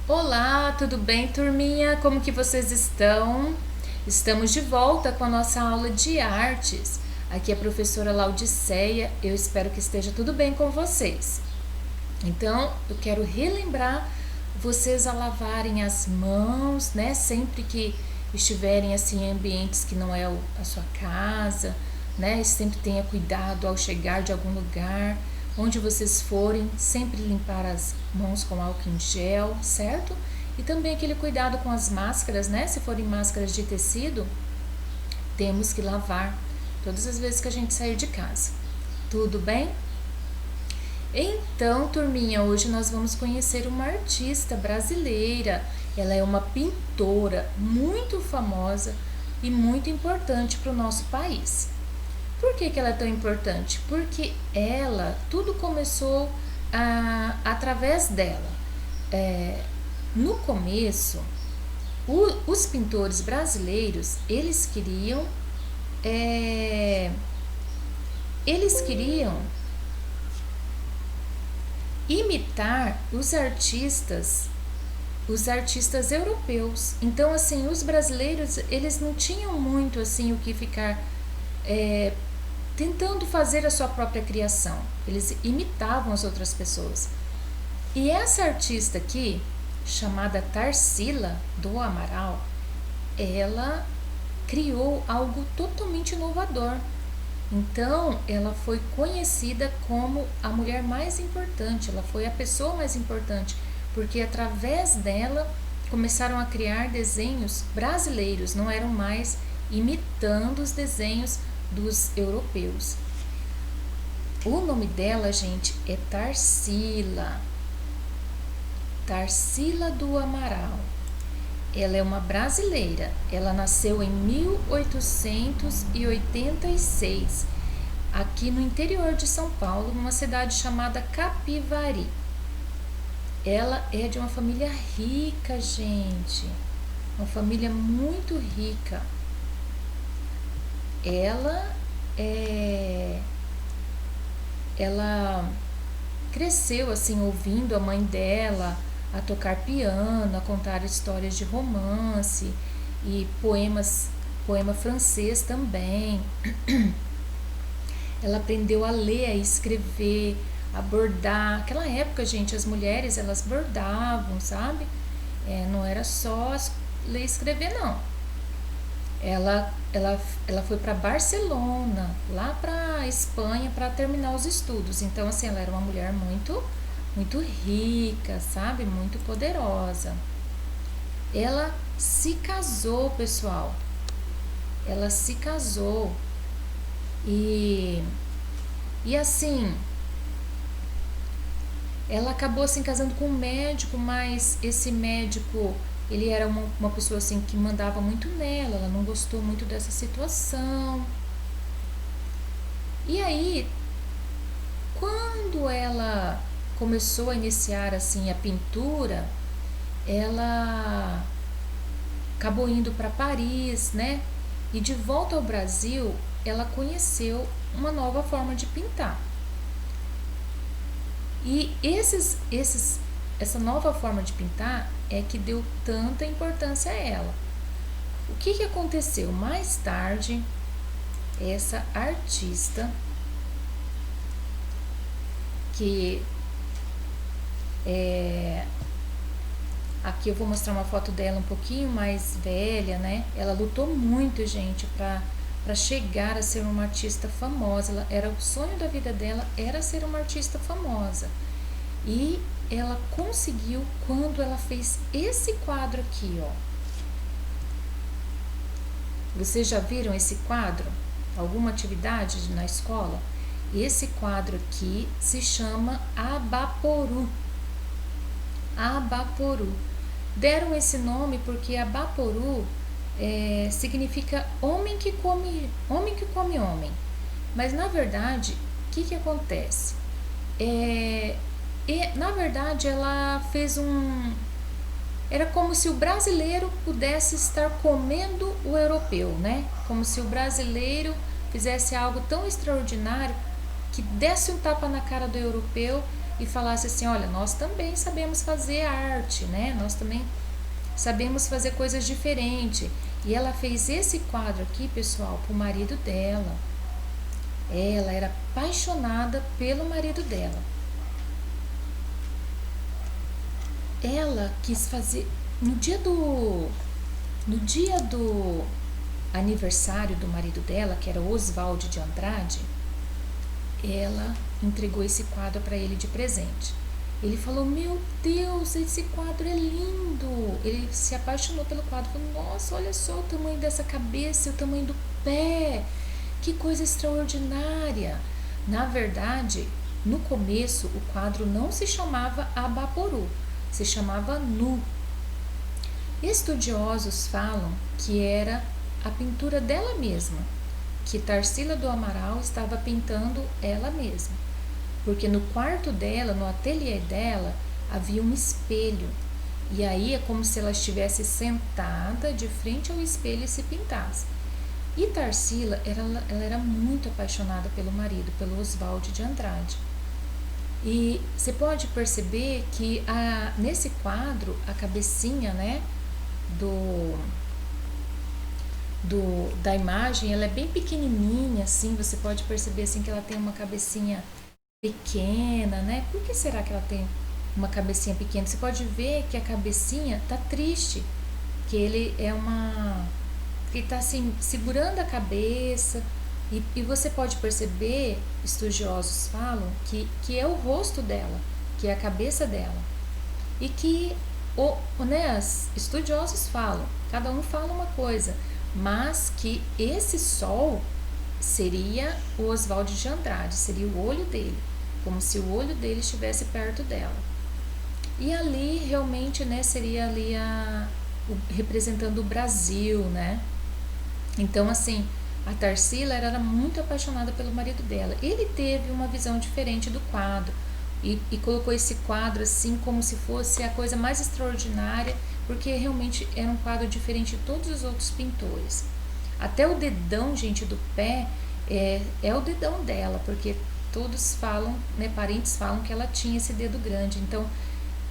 Olá, tudo bem, turminha? Como que vocês estão? Estamos de volta com a nossa aula de artes. Aqui é a professora Laudiceia. Eu espero que esteja tudo bem com vocês. Então, eu quero relembrar vocês a lavarem as mãos, né? Sempre que estiverem assim em ambientes que não é a sua casa, né? Sempre tenha cuidado ao chegar de algum lugar. Onde vocês forem, sempre limpar as mãos com álcool em gel, certo? E também aquele cuidado com as máscaras, né? Se forem máscaras de tecido, temos que lavar todas as vezes que a gente sair de casa. Tudo bem? Então, turminha, hoje nós vamos conhecer uma artista brasileira. Ela é uma pintora muito famosa e muito importante para o nosso país. Por que ela é tão importante? Porque tudo começou através dela. No começo, os pintores brasileiros, é, eles queriam imitar os artistas europeus. Então, assim, os brasileiros, eles não tinham muito assim o que ficar tentando fazer a sua própria criação. Eles imitavam as outras pessoas. E essa artista aqui, chamada Tarsila do Amaral, ela criou algo totalmente inovador. Então, ela foi conhecida como a mulher mais importante, ela foi a pessoa mais importante, porque através dela começaram a criar desenhos brasileiros, não eram mais imitando os desenhos dos europeus. O nome dela, gente, é Tarsila. Tarsila do Amaral. Ela é uma brasileira. Ela nasceu em 1886, aqui no interior de São Paulo, numa cidade chamada Capivari. Ela é de uma família rica, gente. Uma família muito rica. Ela cresceu assim ouvindo a mãe dela a tocar piano, a contar histórias de romance e poema francês também. Ela aprendeu a ler, a escrever, a bordar. Naquela época, gente, as mulheres elas bordavam, sabe? Não era só ler e escrever, não. Ela foi para Barcelona, lá para Espanha, para terminar os estudos. Então, assim, ela era uma mulher muito rica, sabe? Muito poderosa. Ela se casou, pessoal. Ela se casou. E assim, ela acabou assim casando com um médico, mas esse médico, ele era uma pessoa assim que mandava muito nela, ela não gostou muito dessa situação. E aí, quando ela começou a iniciar assim a pintura, ela acabou indo para Paris, né? E de volta ao Brasil, ela conheceu uma nova forma de pintar. E essa nova forma de pintar é que deu tanta importância a ela. O que aconteceu? Mais tarde, essa artista, que aqui eu vou mostrar uma foto dela um pouquinho mais velha, né? Ela lutou muito, gente, para chegar a ser uma artista famosa. O sonho da vida dela era ser uma artista famosa. E ela conseguiu quando ela fez esse quadro aqui, ó. Vocês já viram esse quadro? Alguma atividade na escola? Esse quadro aqui se chama Abaporu. Abaporu. Deram esse nome porque Abaporu significa homem que come homem. Mas na verdade, o que acontece? Na verdade, ela fez era como se o brasileiro pudesse estar comendo o europeu, né? Como se o brasileiro fizesse algo tão extraordinário que desse um tapa na cara do europeu e falasse assim: olha, nós também sabemos fazer arte, né? Nós também sabemos fazer coisas diferentes. E ela fez esse quadro aqui, pessoal, para o marido dela. Ela era apaixonada pelo marido dela. Ela quis fazer no dia do aniversário do marido dela, que era Oswald de Andrade, ela entregou esse quadro para ele de presente. Ele falou: meu Deus, esse quadro é lindo. Ele se apaixonou pelo quadro, falou: nossa, olha só o tamanho dessa cabeça, o tamanho do pé, que coisa extraordinária. Na verdade, no começo o quadro não se chamava Abaporu, se chamava Nu. Estudiosos falam que era a pintura dela mesma, que Tarsila do Amaral estava pintando ela mesma, porque no quarto dela, no ateliê dela, havia um espelho, e aí é como se ela estivesse sentada de frente ao espelho e se pintasse. E Tarsila, ela era muito apaixonada pelo marido, pelo Oswald de Andrade. E você pode perceber que nesse quadro, a cabecinha, né, da imagem, ela é bem pequenininha, assim, você pode perceber assim que ela tem uma cabecinha pequena, né? Por que será que ela tem uma cabecinha pequena? Você pode ver que a cabecinha tá triste, que ele tá assim, segurando a cabeça, e você pode perceber, estudiosos falam, que é o rosto dela, que é a cabeça dela. E que estudiosos falam, cada um fala uma coisa, mas que esse sol seria o Oswald de Andrade, seria o olho dele, como se o olho dele estivesse perto dela. E ali realmente, né, seria ali representando o Brasil, né? Então, assim, a Tarsila era muito apaixonada pelo marido dela. Ele teve uma visão diferente do quadro e colocou esse quadro assim como se fosse a coisa mais extraordinária, porque realmente era um quadro diferente de todos os outros pintores. Até o dedão, gente, do pé é o dedão dela, porque todos falam, né, parentes falam que ela tinha esse dedo grande. Então,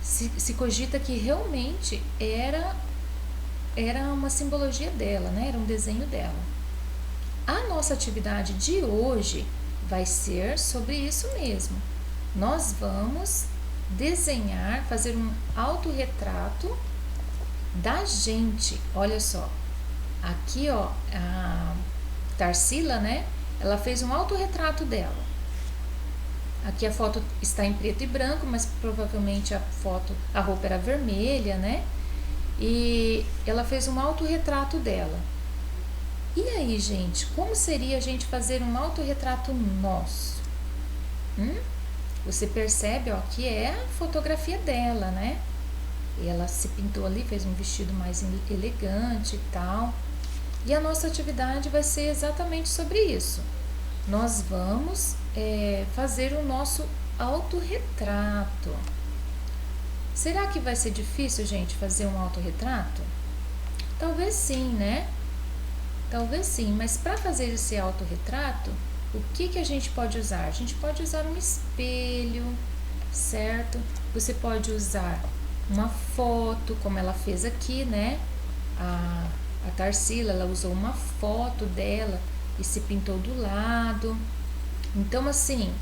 se cogita que realmente era uma simbologia dela, né? Era um desenho dela. A nossa atividade de hoje vai ser sobre isso mesmo. Nós vamos desenhar, fazer um autorretrato da gente. Olha só, aqui ó, a Tarsila, né? Ela fez um autorretrato dela. Aqui a foto está em preto e branco, mas provavelmente a roupa era vermelha, né? E ela fez um autorretrato dela. E aí, gente, como seria a gente fazer um autorretrato nosso? Você percebe, ó, que é a fotografia dela, né? E ela se pintou ali, fez um vestido mais elegante e tal. E a nossa atividade vai ser exatamente sobre isso. Nós vamos fazer o nosso autorretrato. Será que vai ser difícil, gente, fazer um autorretrato? Talvez sim, né? Talvez sim, mas para fazer esse autorretrato, o que a gente pode usar? A gente pode usar um espelho, certo? Você pode usar uma foto, como ela fez aqui, né? A Tarsila, ela usou uma foto dela e se pintou do lado. Então, assim,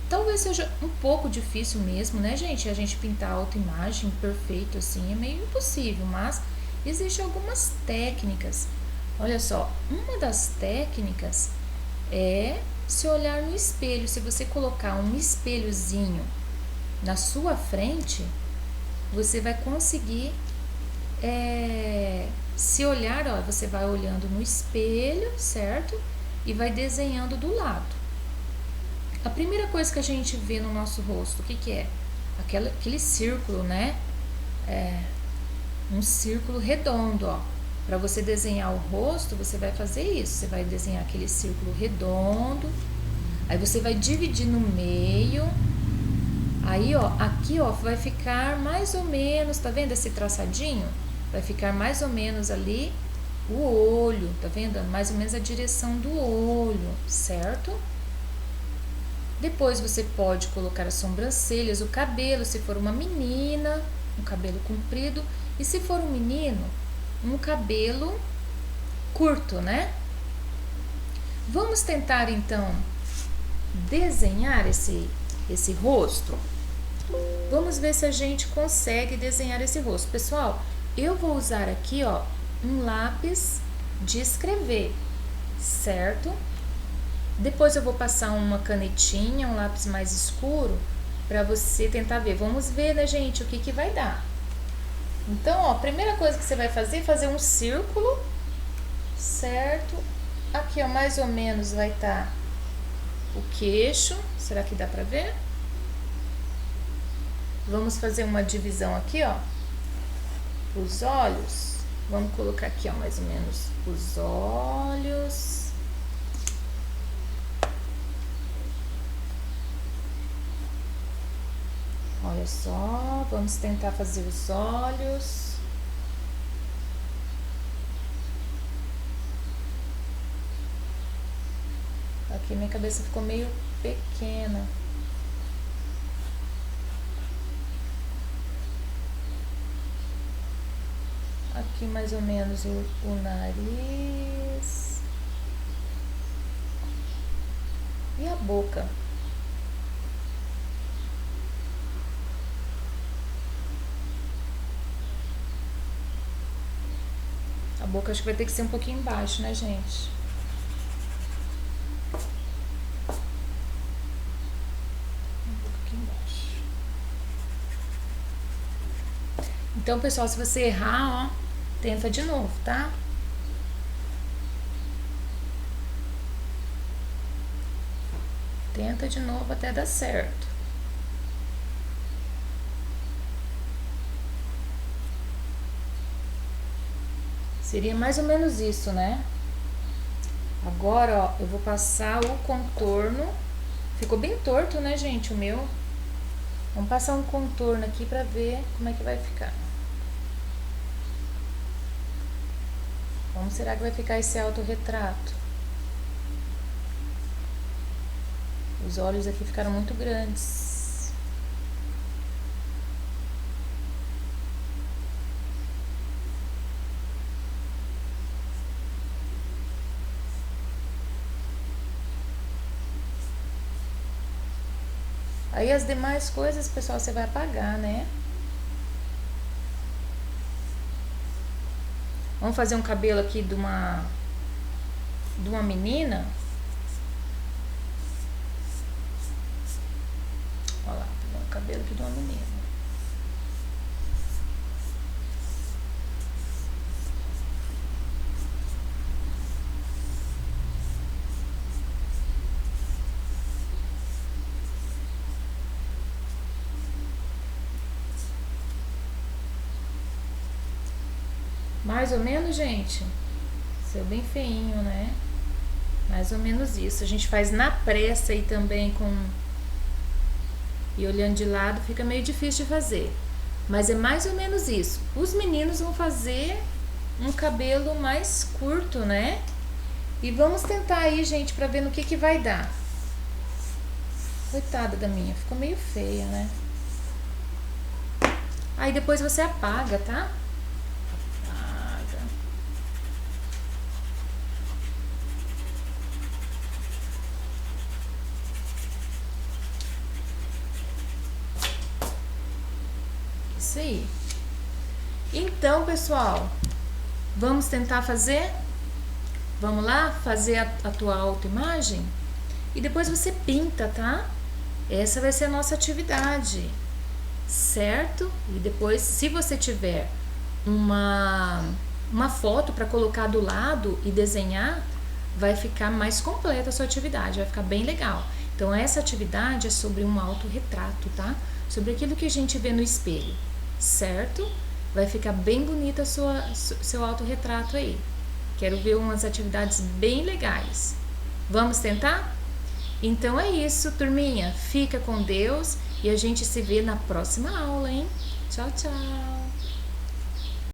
talvez seja um pouco difícil mesmo, né, gente? A gente pintar a autoimagem perfeito assim é meio impossível, mas existem algumas técnicas. Olha só, uma das técnicas é se olhar no espelho. Se você colocar um espelhozinho na sua frente, você vai conseguir se olhar, ó, você vai olhando no espelho, certo? E vai desenhando do lado. A primeira coisa que a gente vê no nosso rosto, o que é? Aquele círculo, né? Um círculo redondo, ó. Para você desenhar o rosto, você vai fazer isso. Você vai desenhar aquele círculo redondo. Aí você vai dividir no meio. Aí, ó, aqui, ó, vai ficar mais ou menos, tá vendo esse traçadinho? Vai ficar mais ou menos ali o olho, tá vendo? Mais ou menos a direção do olho, certo? Depois você pode colocar as sobrancelhas, o cabelo, se for uma menina, um cabelo comprido, e se for um menino, um cabelo curto, né? Vamos tentar então desenhar esse rosto? Vamos ver se a gente consegue desenhar esse rosto. Pessoal, eu vou usar aqui, ó, um lápis de escrever, certo? Depois eu vou passar uma canetinha, um lápis mais escuro, para você tentar ver. Vamos ver, né, gente, o que vai dar. Então, ó, a primeira coisa que você vai fazer é fazer um círculo, certo? Aqui, ó, mais ou menos vai estar o queixo. Será que dá pra ver? Vamos fazer uma divisão aqui, ó. Os olhos. Vamos colocar aqui, ó, mais ou menos os olhos. Olha só, vamos tentar fazer os olhos. Aqui minha cabeça ficou meio pequena. Aqui mais ou menos o nariz. E a boca. A boca acho que vai ter que ser um pouquinho embaixo, né, gente? Então, pessoal, se você errar, ó, tenta de novo, tá? Tenta de novo até dar certo. Seria mais ou menos isso, né? Agora, ó, eu vou passar o contorno. Ficou bem torto, né, gente, o meu? Vamos passar um contorno aqui pra ver como é que vai ficar. Como será que vai ficar esse autorretrato? Os olhos aqui ficaram muito grandes. Aí as demais coisas, pessoal, você vai apagar, né? Vamos fazer um cabelo aqui de uma menina. Olha lá, um cabelo aqui de uma menina. Mais ou menos, gente. Seu bem feinho, né? Mais ou menos isso. A gente faz na pressa aí também com... E olhando de lado fica meio difícil de fazer. Mas é mais ou menos isso. Os meninos vão fazer um cabelo mais curto, né? E vamos tentar aí, gente, pra ver no que vai dar. Coitada da minha, ficou meio feia, né? Aí depois você apaga, tá? Isso aí. Então, pessoal, vamos tentar fazer? Vamos lá fazer a tua autoimagem? E depois você pinta, tá? Essa vai ser a nossa atividade, certo? E depois, se você tiver uma foto para colocar do lado e desenhar, vai ficar mais completa a sua atividade, vai ficar bem legal. Então, essa atividade é sobre um autorretrato, tá? Sobre aquilo que a gente vê no espelho, certo? Vai ficar bem bonita seu autorretrato aí. Quero ver umas atividades bem legais. Vamos tentar? Então é isso, turminha. Fica com Deus e a gente se vê na próxima aula, hein? Tchau, tchau!